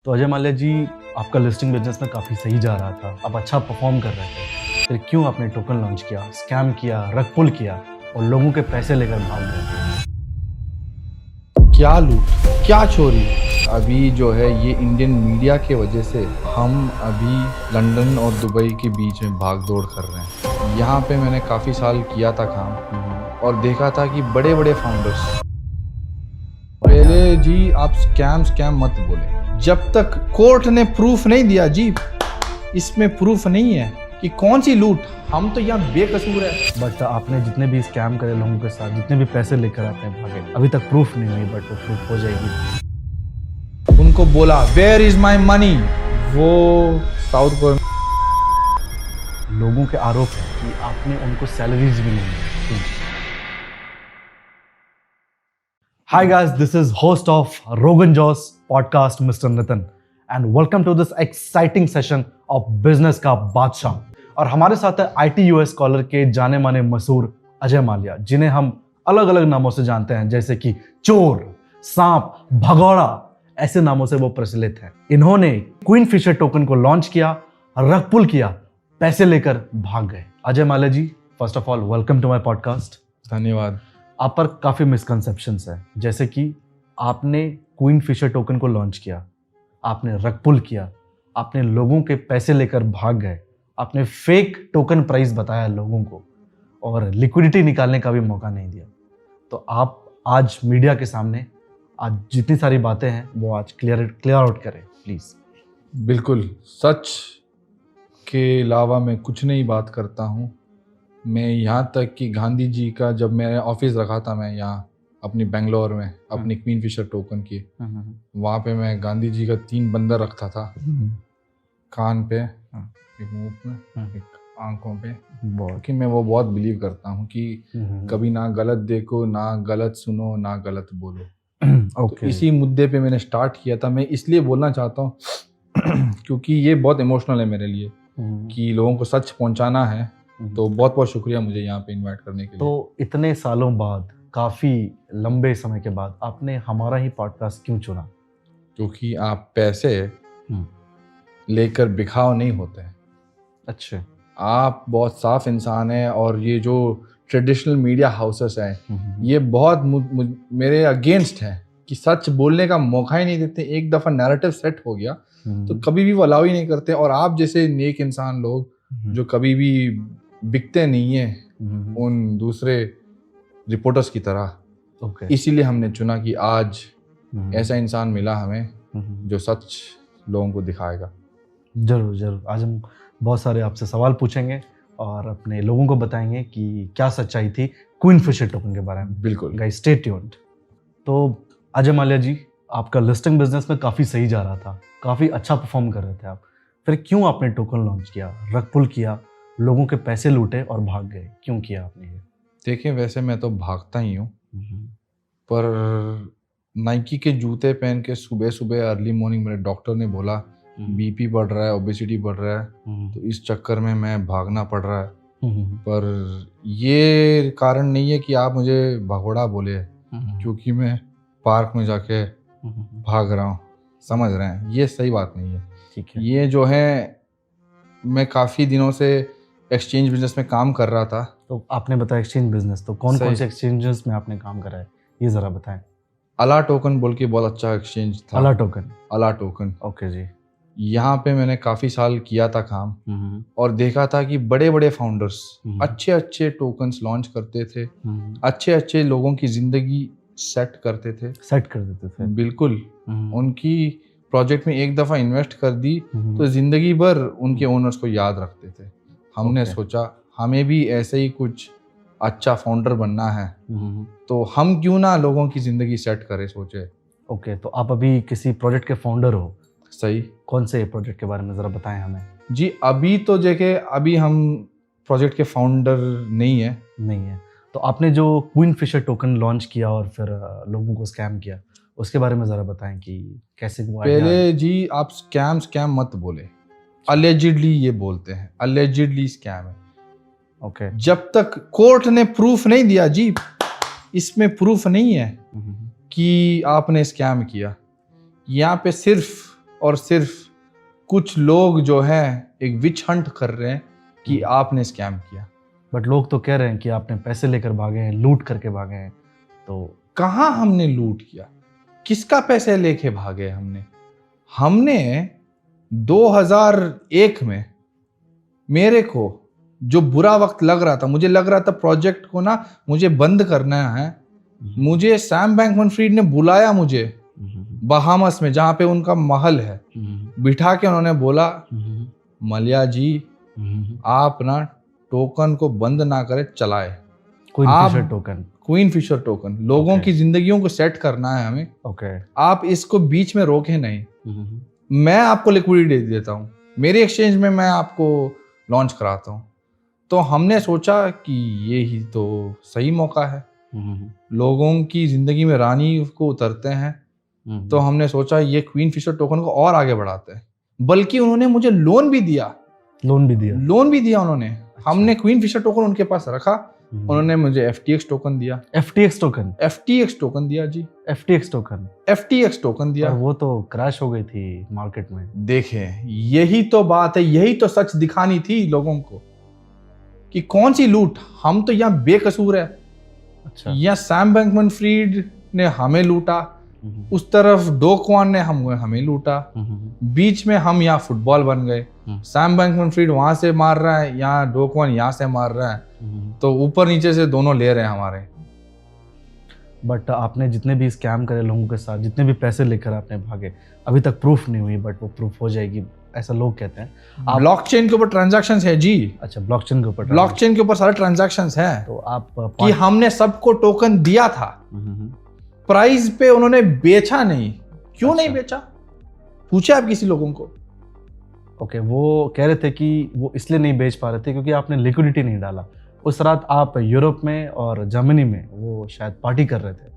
तो अजय माल्या जी, आपका listing business में काफ़ी सही जा रहा था, आप अच्छा परफॉर्म कर रहे थे, फिर क्यों आपने टोकन लॉन्च किया, स्कैम किया, रग पुल किया और लोगों के पैसे लेकर भाग गए? क्या लूट, क्या चोरी। अभी जो है ये इंडियन मीडिया के वजह से हम अभी लंदन और दुबई के बीच में भाग दौड़ कर रहे हैं। यहाँ पे मैंने काफ़ी साल किया था काम और देखा था कि बड़े बड़े फाउंडर्स, पहले जी आप स्कैम मत बोले जब तक कोर्ट ने प्रूफ नहीं दिया। जी इसमें प्रूफ नहीं है कि कौन सी लूट, हम तो यहाँ बेकसूर है। बट आपने जितने भी स्कैम करे लोगों के साथ, जितने भी पैसे लेकर आपने भागे, अभी तक प्रूफ नहीं हुई, बट वो प्रूफ हो जाएगी। उनको बोला वेयर इज माई मनी, वो साउथ कोरिया। लोगों के आरोप है कि आपने उनको सैलरीज भी नहीं दी। Hi guys, this is host of Rogan Josh podcast, Mr. Nitin, and welcome to this exciting session of Business का बादशाह। और हमारे साथ है ITUS स्कॉलर के जाने माने मशहूर अजय माल्या, जिन्हें हम अलग अलग नामों से जानते हैं, जैसे कि चोर, सांप, भगौड़ा, ऐसे नामों से वो प्रचलित हैं। इन्होंने क्वीन फिशर टोकन को लॉन्च किया, रग पुल किया, पैसे लेकर भाग गए। Ajay Mallya ji, first of all welcome to my podcast. धन्यवाद। आप पर काफ़ी मिसकंसेप्शंस है, जैसे कि आपने क्वीन फिशर टोकन को लॉन्च किया, आपने रग पुल किया, आपने लोगों के पैसे लेकर भाग गए, आपने फेक टोकन प्राइस बताया लोगों को और लिक्विडिटी निकालने का भी मौका नहीं दिया। तो आप आज मीडिया के सामने आज जितनी सारी बातें हैं वो आज क्लियर आउट करें प्लीज़। बिल्कुल, सच के अलावा मैं कुछ नहीं बात करता हूँ। मैं यहाँ तक कि गांधी जी का जब मैंने ऑफिस रखा था, मैं यहाँ अपनी बेंगलोर में अपनी क्वीन फिशर टोकन की, वहाँ पे मैं गांधी जी का 3 बंदर रखता था, कान पे, एक मुंह में, एक आंखों पे, क्योंकि मैं वो बहुत बिलीव करता हूँ कि कभी ना गलत देखो, ना गलत सुनो, ना गलत बोलो। Okay. तो इसी मुद्दे पे मैंने स्टार्ट किया था। मैं इसलिए बोलना चाहता हूँ क्योंकि ये बहुत इमोशनल है मेरे लिए कि लोगों को सच पहुँचाना है। तो बहुत बहुत शुक्रिया मुझे यहाँ पे इनवाइट करने के लिए। तो इतने सालों बाद, काफ़ी लंबे समय के बाद आपने हमारा ही पॉडकास्ट क्यों चुना? क्योंकि आप पैसे लेकर बिखाव नहीं होते हैं। अच्छा, आप बहुत साफ इंसान हैं और ये जो ट्रेडिशनल मीडिया हाउसेस हैं ये बहुत मेरे अगेंस्ट हैं कि सच बोलने का मौका ही नहीं देते। एक दफ़ा नैरेटिव सेट हो गया तो कभी भी वो अलाउ ही नहीं करते। और आप जैसे नेक इंसान लोग जो कभी भी बिकते नहीं है उन दूसरे रिपोर्टर्स की तरह, इसीलिए हमने चुना कि आज ऐसा इंसान मिला हमें जो सच लोगों को दिखाएगा। जरूर जरूर, आज हम बहुत सारे आपसे सवाल पूछेंगे और अपने लोगों को बताएंगे कि क्या सच्चाई थी क्वीन फिशर टोकन के बारे में। बिल्कुल गाइस, स्टे ट्यून्ड। तो अजय माल्या जी, आपका लिस्टिंग बिजनेस में काफ़ी सही जा रहा था, काफ़ी अच्छा परफॉर्म कर रहे थे आप, फिर क्यों आपने टोकन लॉन्च किया, रग पुल किया, लोगों के पैसे लूटे और भाग गए? क्यों किया आपने ये? देखिए, वैसे मैं तो भागता ही हूँ, पर नाइकी के जूते पहन के सुबह सुबह अर्ली मॉर्निंग मेरे डॉक्टर ने बोला बीपी बढ़ रहा है, ओबेसिटी बढ़ रहा है, तो इस चक्कर में मैं भागना पड़ रहा है। पर ये कारण नहीं है कि आप मुझे भगोड़ा बोले, क्योंकि मैं पार्क में जाके भाग रहा हूँ, समझ रहे हैं? ये सही बात नहीं है। ठीक है। ये जो है, मैं काफ़ी दिनों से एक्सचेंज बिजनेस में काम कर रहा था। तो आपने बताया एक्सचेंज बिजनेस, तो कौन कौन से एक्सचेंजेस में आपने काम करा है, ये ज़रा बताएं। अला टोकन बोल के बहुत अच्छा एक्सचेंज था। अला टोकन? अला टोकन, ओके जी। यहाँ पे मैंने काफ़ी साल किया था काम और देखा था कि बड़े बड़े फाउंडर्स अच्छे अच्छे टोकन्स लॉन्च करते थे, अच्छे अच्छे लोगों की ज़िंदगी सेट करते थे। बिल्कुल, उनकी प्रोजेक्ट में एक दफ़ा इन्वेस्ट कर दी तो ज़िंदगी भर उनके ओनर्स को याद रखते थे। हमने सोचा हमें भी ऐसे ही कुछ अच्छा फाउंडर बनना है, तो हम क्यों ना लोगों की ज़िंदगी सेट करें, सोचे। ओके, तो आप अभी किसी प्रोजेक्ट के फाउंडर हो? सही। कौन से प्रोजेक्ट के बारे में ज़रा बताएं हमें। जी, अभी तो देखे, अभी हम प्रोजेक्ट के फाउंडर नहीं है। तो आपने जो क्वीन फिशर टोकन लॉन्च किया और फिर लोगों को स्कैम किया, उसके बारे में ज़रा बताएं कि कैसे हुआ। पहले जी आप स्कैम मत बोले, अलेजिडली ये बोलते हैं, अलेजिडली स्कैम है। ओके। जब तक कोर्ट ने प्रूफ नहीं दिया, जी इसमें प्रूफ नहीं है कि आपने स्कैम किया। यहाँ पे सिर्फ और सिर्फ कुछ लोग जो हैं एक विच हंट कर रहे हैं कि आपने स्कैम किया। बट लोग तो कह रहे हैं कि आपने पैसे लेकर भागे हैं, लूट करके भागे हैं। तो कहाँ हमने लूट किया, किसका पैसे लेके भागे? हमने 2001 में मेरे को जो बुरा वक्त लग रहा था, मुझे लग रहा था प्रोजेक्ट को ना मुझे बंद करना है। मुझे सैम बैंकमैन-फ्रीड ने बुलाया मुझे बहामस में, जहाँ पे उनका महल है, बिठा के उन्होंने बोला, मलिया जी आप ना टोकन को बंद ना करें, चलाए। क्वीन फिशर टोकन लोगों की जिंदगियों को सेट करना है हमें। आप इसको बीच में रोके नहीं। मैं आपको लिक्विडिटी दे देता हूँ, मेरी एक्सचेंज में मैं आपको लॉन्च कराता हूँ। तो हमने सोचा कि ये ही तो सही मौका है, लोगों की जिंदगी में रानी को उतरते हैं। तो हमने सोचा ये क्वीन फिशर टोकन को और आगे बढ़ाते हैं। बल्कि उन्होंने मुझे लोन भी दिया उन्होंने। अच्छा। हमने क्वीन फिशर टोकन उनके पास रखा, उन्होंने मुझे FTX टोकन दिया। FTX टोकन दिया जी। FTX टोकन दिया। और वो तो क्रैश हो गई थी मार्केट में। देखें, यही तो बात है, यही तो सच दिखानी थी लोगों को कि कौन सी लूट। हम तो यहाँ बेकसूर है। अच्छा। यहाँ सैम बैंकमैन-फ्रीड ने हमें लूटा, उस तरफ डो क्वान ने हमें लूटा, बीच में हम यहाँ फुटबॉल बन गए। सैम बैंकमैन-फ्रीड वहां से मार रहा है, यहाँ डो क्वान यहाँ से मार रहा है, तो ऊपर नीचे से दोनों ले रहे हैं हमारे। बट आपने जितने भी स्कैम करे लोगों के साथ, जितने भी पैसे लेकर आपने भागे, अभी तक प्रूफ नहीं हुई, बट वो प्रूफ हो जाएगी ऐसा लोग कहते हैं। ब्लॉकचेन के ऊपर ट्रांजैक्शंस है जी। अच्छा, ब्लॉकचेन के ऊपर सारे ट्रांजैक्शंस हैं। तो आप कि हमने सबको टोकन दिया था, प्राइस पे उन्होंने बेचा नहीं। क्यों नहीं बेचा, पूछे आप किसी लोगों को? ओके, वो कह रहे थे कि वो इसलिए नहीं बेच पा रहे थे क्योंकि आपने लिक्विडिटी नहीं डाला। उस रात आप यूरोप में और जर्मनी में वो शायद पार्टी कर रहे थे,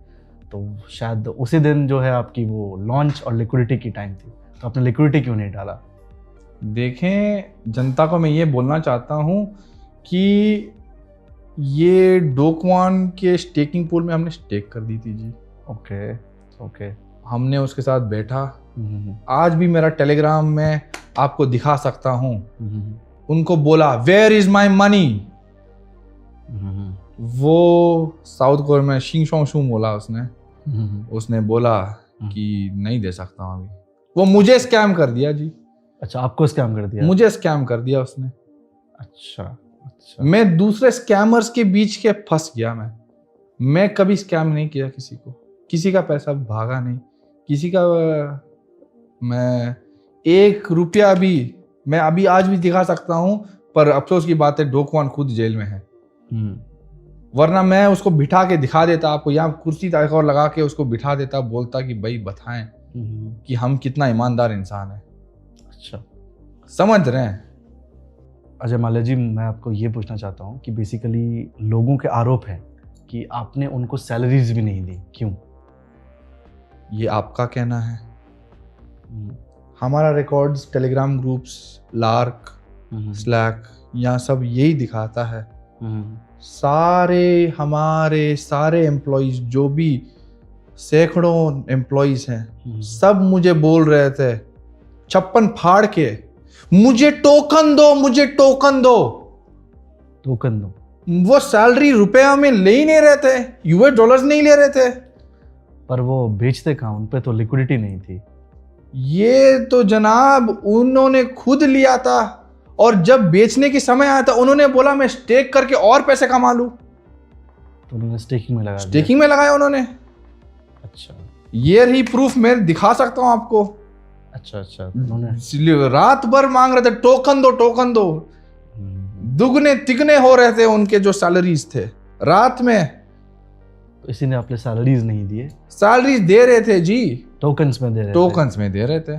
तो शायद उसी दिन जो है आपकी वो लॉन्च और लिक्विडिटी की टाइम थी, तो आपने लिक्विडिटी क्यों नहीं डाला? देखें, जनता को मैं ये बोलना चाहता हूँ कि ये डो क्वान के स्टेकिंग पूल में हमने स्टेक कर दी थी जी। ओके। हमने उसके साथ बैठा। आज भी मेरा टेलीग्राम में आपको दिखा सकता हूँ। उनको बोला वेयर इज माई मनी। वो साउथ कोरिया में शिंग शोंग शू बोला उसने बोला कि नहीं दे सकता हूँ अभी। वो मुझे स्कैम कर दिया जी। अच्छा, आपको स्कैम कर दिया? मुझे स्कैम कर दिया उसने। अच्छा। मैं दूसरे स्कैमर्स के बीच के फंस गया। मैं कभी स्कैम नहीं किया किसी को, किसी का पैसा भागा नहीं, किसी का मैं 1 रुपया भी, मैं अभी आज भी दिखा सकता हूँ, पर अफसोस की बात है डो क्वान खुद जेल में है। वरना मैं उसको बिठा के दिखा देता आपको, यहाँ कुर्सी और लगा के उसको बिठा देता, बोलता कि भाई बताएं कि हम कितना ईमानदार इंसान है। अच्छा, समझ रहे हैं? अजय माल्या जी, मैं आपको ये पूछना चाहता हूँ कि बेसिकली लोगों के आरोप है कि आपने उनको सैलरीज भी नहीं दी, क्यों? ये आपका कहना है। हमारा records, Telegram groups, lark, slack, यहाँ सब यही दिखाता है। हमारे सारे एम्प्लॉइज, जो भी सैकड़ों एम्प्लॉइज हैं, सब मुझे बोल रहे थे छप्पन फाड़ के, मुझे टोकन दो। वो सैलरी रुपया में ले ही नहीं रहे थे, US डॉलर्स नहीं ले रहे थे। पर वो बेचते कहाँ, उन पे तो लिक्विडिटी नहीं थी। ये तो जनाब उन्होंने खुद लिया था, और जब बेचने की समय आया था उन्होंने बोला मैं स्टेक करके और पैसे कमा लूं, तो उन्होंने स्टेकिंग में लगाया उन्होंने। अच्छा, ये रही प्रूफ, मैं दिखा सकता हूं आपको। अच्छा, उन्होंने रात भर मांग रहे थे टोकन दो। दुगने तिगने हो रहे थे उनके जो सैलरीज थे रात में। तो इसी ने आपने सैलरीज नहीं दिए? सैलरीज दे रहे थे जी, टोकन्स में दे रहे थे।